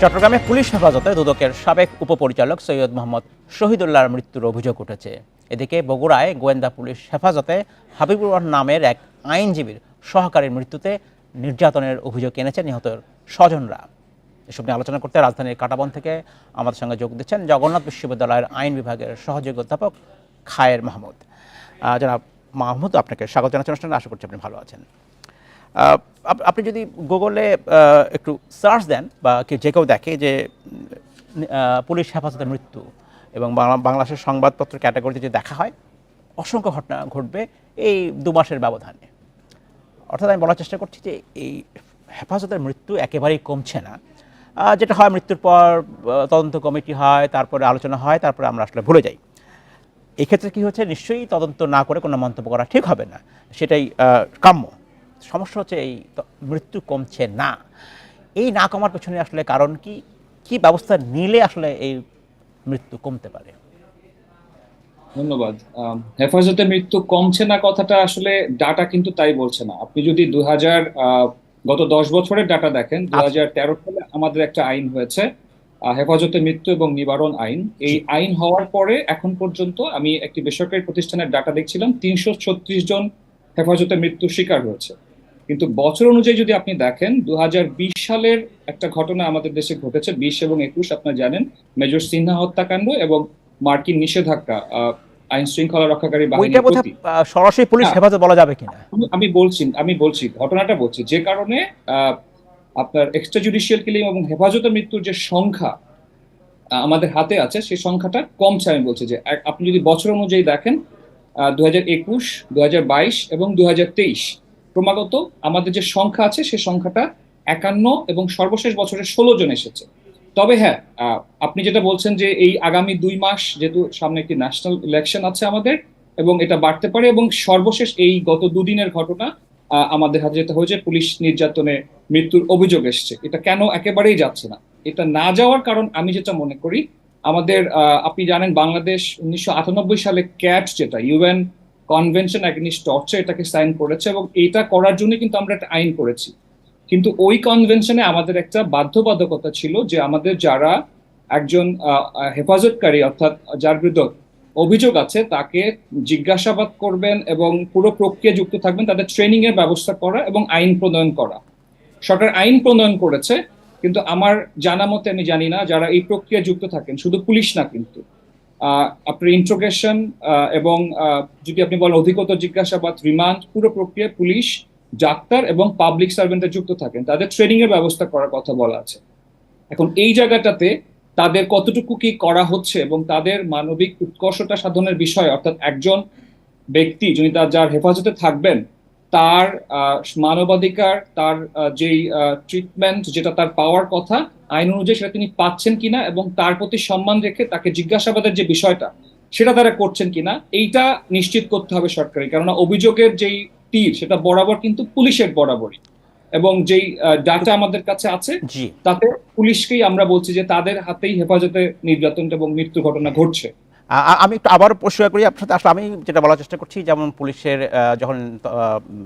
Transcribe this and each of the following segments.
চট্টগ্রামে পুলিশ হেফাজতে দুদকের সাবেক উপপরিচালক সৈয়দ মোহাম্মদ শহীদুল্লাহর মৃত্যুর অভিযোগ উঠেছে। এদিকে বগুড়ায় গোয়েন্দা পুলিশ হেফাজতে হাবিবুর রহমান নামের এক আইনজীবীর সহকারীর মৃত্যুতে নির্যাতনের অভিযোগ এনেছে নিহতের স্বজনরা। এসব নিয়ে আলোচনা করতে রাজধানীর কাঁটাবন থেকে আমাদের সঙ্গে যোগ দিচ্ছেন জগন্নাথ বিশ্ববিদ্যালয়ের আইন বিভাগের সহযোগী অধ্যাপক খায়ের মাহমুদ। জনাব মাহমুদ, আপনাকে স্বাগত জানাচ্ছি অনুষ্ঠানে। আশা করছি আপনি ভালো আছেন। আপনি যদি গুগলে একটু সার্চ দেন বা যে কেউ দেখে যে পুলিশ হেফাজতের মৃত্যু এবং বাংলাদেশের সংবাদপত্র ক্যাটাগরিতে যদি দেখা হয়, অসংখ্য ঘটনা ঘটবে এই 2 মাসের ব্যবধানে। অর্থাৎ আমি বলার চেষ্টা করছি যে এই হেফাজতের মৃত্যু একেবারেই কমছে না। যেটা হয়, মৃত্যুর পর তদন্ত কমিটি হয়, তারপরে আলোচনা হয়, তারপরে আমরা আসলে ভুলে যাই। এই ক্ষেত্রে কী হচ্ছে, নিশ্চয়ই তদন্ত না করে কোনো মন্তব্য করা ঠিক হবে না, সেটাই কাম্য। সমস্যা হচ্ছে এই মৃত্যু কমছে না। এই না কমার পেছনে আসলে কারণ কি, কি ব্যবস্থা নিলে আসলে এই মৃত্যু কমতে পারে? ধন্যবাদ। হেফাজতে মৃত্যু কমছে না কথাটা আসলে ডাটা কিন্তু তাই বলছে না। আপনি যদি গত 10 বছরের ডাটা দেখেন, 2013 সালে আমাদের একটা আইন হয়েছে, হেফাজতে মৃত্যু এবং নিবারণ আইন। এই আইন হওয়ার পরে এখন পর্যন্ত আমি একটি বেসরকারি প্রতিষ্ঠানের ডাটা দেখছিলাম, 336 জন হেফাজতে মৃত্যুর শিকার হয়েছে। কিন্তু বছর অনুযায়ী যদি আপনি দেখেন, 2020 সালের একটা ঘটনা আমাদের দেশে ঘটেছে, 20 এবং 21 আপনারা জানেন, মেজর সিনহা হত্যাকাণ্ড এবং মার্কিন নিষেধাজ্ঞা আইন শৃঙ্খলা রক্ষাকারী বাহিনীর প্রতি। সরাসরি পুলিশ হেফাজত বলা যাবে কিনা আমি বলছি ঘটনাটা বলছি, যে কারণে আপনার এক্সট্রা জুডিশিয়াল কিলিং এবং হেফাজতে মৃত্যুর যে সংখ্যা আমাদের হাতে আছে, সেই সংখ্যাটা কমছে। আমি বলছি যে আপনি যদি বছর অনুযায়ী দেখেন, 2021, 2022 এবং 2023 ক্রমাগত আমাদের যে সংখ্যা আছে, সেই সংখ্যাটা 51 এবং সর্বশেষ বছরে 16 জন এসেছে। তবে হ্যাঁ, আপনি যেটা বলছেন যে এই আগামী 2 মাস, যেহেতু সামনে একটি ন্যাশনাল ইলেকশন আছে আমাদের, এবং এটা বাড়তে পারে, এবং সর্বশেষ এই গত 2 দিনের ঘটনা আমাদের হাতে যেটা হয়েছে, পুলিশ নির্যাতনে মৃত্যুর অভিযোগ এসছে। এটা কেন একেবারেই যাচ্ছে না? এটা না যাওয়ার কারণ আমি যেটা মনে করি, আমাদের আপনি জানেন বাংলাদেশ 1998 সালে ক্যাট, যেটা ইউএন কনভেনশন এগেইনস্ট টর্চার, এটাকে সাইন করেছে, এবং এটা করার জন্য কিন্তু আমরা একটা আইন করেছি। কিন্তু ওই কনভেনশনে আমাদের একটা বাধ্যবাধকতা ছিল যে আমাদের যারা একজন হেফাজতকারী, অর্থাৎ যার বিরুদ্ধে অভিযোগ আছে, তাকে জিজ্ঞাসাবাদ করবেন এবং পুরো প্রক্রিয়া যুক্ত থাকবেন, তাদের ট্রেনিং এর ব্যবস্থা করা এবং আইন প্রণয়ন করা। সরকার আইন প্রণয়ন করেছে, কিন্তু আমার জানা মতে, আমি জানি না, যারা এই প্রক্রিয়া যুক্ত থাকেন, শুধু পুলিশ না, কিন্তু আপনার ইন্ট্রোগেশন এবং যদি আপনি বলেন অধিকতর জিজ্ঞাসাবাদ, রিমান্ড, পুরো প্রক্রিয়া পুলিশ, ডাক্তার এবং পাবলিক সার্ভেন্টরা যুক্ত থাকেন, তাদের ট্রেনিং এর ব্যবস্থা করার কথা বলা আছে। এখন এই জায়গাটাতে তাদের কতটুকু কি করা হচ্ছে এবং তাদের মানবিক উৎকর্ষতা সাধনের বিষয়, অর্থাৎ একজন ব্যক্তি যিনি যার হেফাজতে থাকবেন, তার মানবাধিকার, তার যেই ট্রিটমেন্ট যেটা তার পাওয়ার কথা আইন অনুযায়ী, সেটা তিনি পাচ্ছেন কিনা, এবং তার প্রতি সম্মান রেখে তাকে জিজ্ঞাসাবাদের যে বিষয়টা, সেটা তারা করছেন কিনা, এইটা নিশ্চিত করতে হবে সরকারি। কেননা অভিযোগের যেই তীর, সেটা বরাবর কিন্তু পুলিশের বরাবরই, এবং যেই ডাটা আমাদের কাছে আছে, তাতে পুলিশকেই আমরা বলছি যে তাদের হাতেই হেফাজতে নির্যাতন এবং মৃত্যু ঘটনা ঘটছে। আমি একটু আবার প্রশ্ন করি আপনার সাথে। আসলে আমি যেটা বলার চেষ্টা করছি, যেমন পুলিশের যখন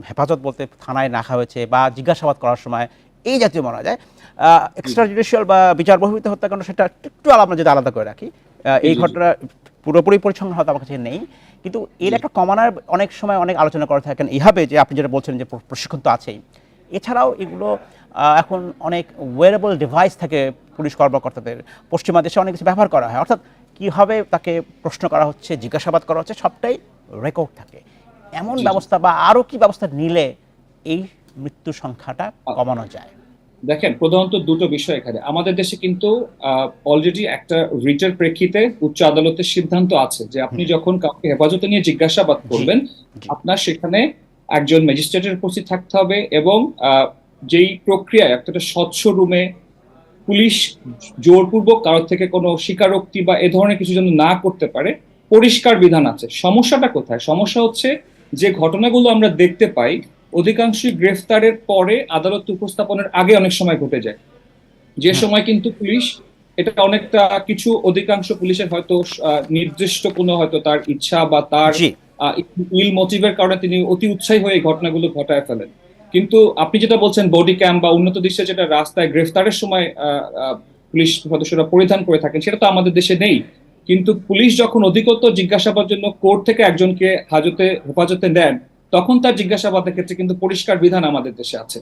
হেফাজত বলতে থানায় রাখা হয়েছে বা জিজ্ঞাসাবাদ করার সময় এই জাতীয় মানা যায়, এক্সট্রা জুডিশিয়াল বা বিচার বহির্ভূত হত্যাকাণ্ড, সেটা একটু আমরা যদি আলাদা করে রাখি, এই ঘটনা পুরোপুরি পরিসংখ্যান হয়তো আমার কাছে নেই, কিন্তু এর একটা কমানোর অনেক সময় অনেক আলোচনা করে থাকেন এইভাবে, যে আপনি যেটা বলছেন যে প্রশিক্ষণ তো আছেই, এছাড়াও এগুলো এখন অনেক ওয়েরেবল ডিভাইস থাকে পুলিশ কর্মকর্তাদের, পশ্চিমা দেশে অনেক কিছু ব্যবহার করা হয়, অর্থাৎ কীভাবে তাকে প্রশ্ন করা হচ্ছে, জিজ্ঞাসাবাদ করা হচ্ছে, সবটাই রেকর্ড থাকে। এমন ব্যবস্থা বা আরও কি ব্যবস্থা নিলে এই মৃত্যুর সংখ্যাটা কমানো যায়? দেখেন, প্রধানত দুটো বিষয় এখানে। আমাদের দেশে কিন্তু অলরেডি একটা রিটের প্রেক্ষিতে উচ্চ আদালতের সিদ্ধান্ত আছে যে আপনি যখন কাউকে হেফাজতে নিয়ে জিজ্ঞাসাবাদ করবেন, আপনার সেখানে একজন ম্যাজিস্ট্রেটের উপস্থিত থাকতে হবে, এবং যেই প্রক্রিয়ায় একটা স্বচ্ছ রুমে পুলিশ জোরপূর্বক কারোর থেকে কোনো স্বীকারোক্তি বা এ ধরনের কিছু যেন না করতে পারে, পরিষ্কার বিধান আছে। সমস্যাটা কোথায়? সমস্যা হচ্ছে যে ঘটনাগুলো আমরা দেখতে পাই, অধিকাংশই গ্রেফতারের পরে আদালত উপস্থাপনের আগে অনেক সময় ঘটে যায়, যে সময় কিন্তু পুলিশ এটা অনেকটা কিছু অধিকাংশ পুলিশের হয়তো নির্দিষ্ট কোনো হয়তো তার ইচ্ছা বা তার ইল মোটিভের কারণে তিনি অতি উৎসাহী হয়ে এই ঘটনাগুলো ঘটায় ফেলেন। কিন্তু আপনি যেটা বলছেন বডি ক্যাম বা উন্নত দৃশ্যে, যেটা রাস্তায় গ্রেফতারের সময় পুলিশ সদস্যরা পরিধান করে থাকেন, সেটা তো আমাদের দেশে নেই। কিন্তু পুলিশ যখন অধিকতর জিজ্ঞাসাবাদের জন্য কোর্ট থেকে একজনকে হেফাজতে নেন, তখন তার জিজ্ঞাসাবাদের ক্ষেত্রে কিন্তু পরিষ্কার বিধান আমাদের দেশে আছে।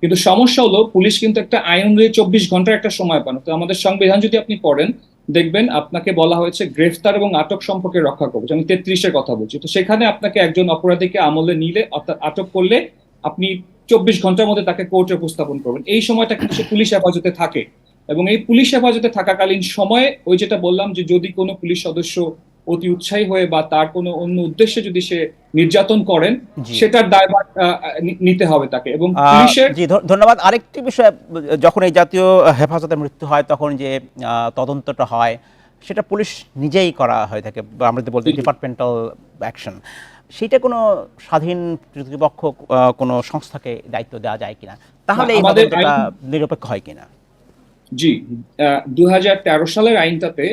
কিন্তু সমস্যা হলো পুলিশ কিন্তু একটা আইন অনুযায়ী 24 ঘন্টার একটা সময় পান। তো আমাদের সংবিধান যদি আপনি পড়েন, দেখবেন আপনাকে বলা হয়েছে গ্রেফতার এবং আটক সম্পর্কে রক্ষা কবচ, আমি 33-এর কথা বলছি। তো সেখানে আপনাকে একজন অপরাধীকে আমলে নিলে, অর্থাৎ আটক করলে, আপনি 24 ঘন্টার মধ্যে তাকে কোর্টে উপস্থাপন করবেন। এই সময়টা কিন্তু সে পুলিশ হেফাজতে থাকে, এবং এই পুলিশ হেফাজতে থাকাকালীন সময়ে ওই যেটা বললাম যে যদি কোনো পুলিশ সদস্য অতি উৎসাহী হয়ে বা তার কোনো অন্য উদ্দেশ্যে যদি সে নির্যাতন করেন, জি সেটার দায়ভার নিতে হবে তাকে। এবং পুলিশের জি ধন্যবাদ। আরেকটি বিষয়, যখন এই জাতীয় হেফাজতে মৃত্যু হয় তখন যে তদন্তটা হয় সেটা পুলিশ নিজেই করা হয়ে থাকে, বা আমরা যদি বলতে ডিপার্টমেন্টাল অ্যাকশন, সেইটা কোনো স্বাধীন কর্তৃপক্ষ কোনো সংস্থাকে দায়িত্ব দেওয়া যায় কিনা, তাহলে এই আমাদের তদন্তটা নিরপেক্ষ হয় কিনা? জি, 2013 সালের আইনটাতে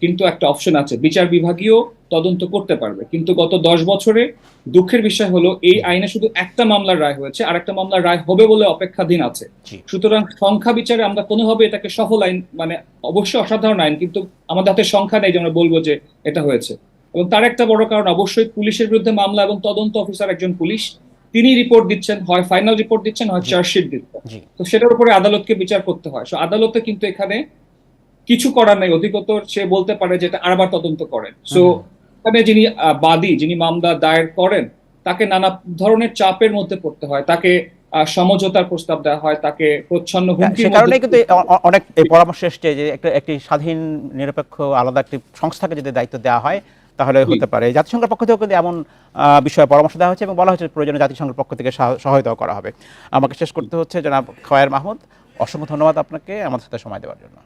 কিন্তু একটা অপশন আছে, বিচার বিভাগীয় তদন্ত করতে পারবে। কিন্তু গত 10 বছরে দুঃখের বিষয় হলো এই আইনে শুধু একটা মামলার রায় হয়েছে, আর একটা মামলার রায় হবে বলে অপেক্ষাধীন আছে। জি সুতরাং সংখ্যা বিচারে আমরা কোনোভাবে এটাকে সফল আইন, মানে অবশ্যই অসাধারণ আইন, কিন্তু আমাদের হাতে সংখ্যা নেই যে আমরা বলবো যে এটা হয়েছে। এবং তার একটা বড় কারণ, অবশ্যই পুলিশের বিরুদ্ধে মামলা এবং তদন্ত অফিসার একজন পুলিশ, তিনি রিপোর্ট দিচ্ছেন, হয় ফাইনাল রিপোর্ট দিচ্ছেন, হয় জি চার্জশিট দিচ্ছেন। জি তো সেটার উপরে আদালতকে বিচার করতে হয়। আদালতে কিন্তু এখানে কিছু করার নেই, অধিকতর সে বলতে পারে যে এটা আরবার তদন্ত করেন। সো এখানে যিনি বাদী, যিনি মামলা দায়ের করেন, তাকে নানা ধরনের চাপের মধ্যে পড়তে হয়, তাকে সমঝোতার প্রস্তাব দেওয়া হয়, তাকে প্রচ্ছন্ন হুমকির সে মধ্যে। কারণে কিন্তু অনেক এই পরামর্শ এসছে যে একটি স্বাধীন নিরপেক্ষ আলাদা একটি সংস্থাকে যদি দায়িত্ব দেওয়া হয় তাহলে হতে পারে। জাতিসংঘের পক্ষ থেকেও কিন্তু এমন বিষয়ে পরামর্শ দেওয়া হয়েছে এবং বলা হয়েছে প্রয়োজনে জাতিসংঘের পক্ষ থেকে সহায়তাও করা হবে। আমাকে শেষ করতে হচ্ছে। জনাব খোয়ার মাহমুদ, অসংখ্য ধন্যবাদ আপনাকে আমাদের সাথে সময় দেওয়ার জন্য।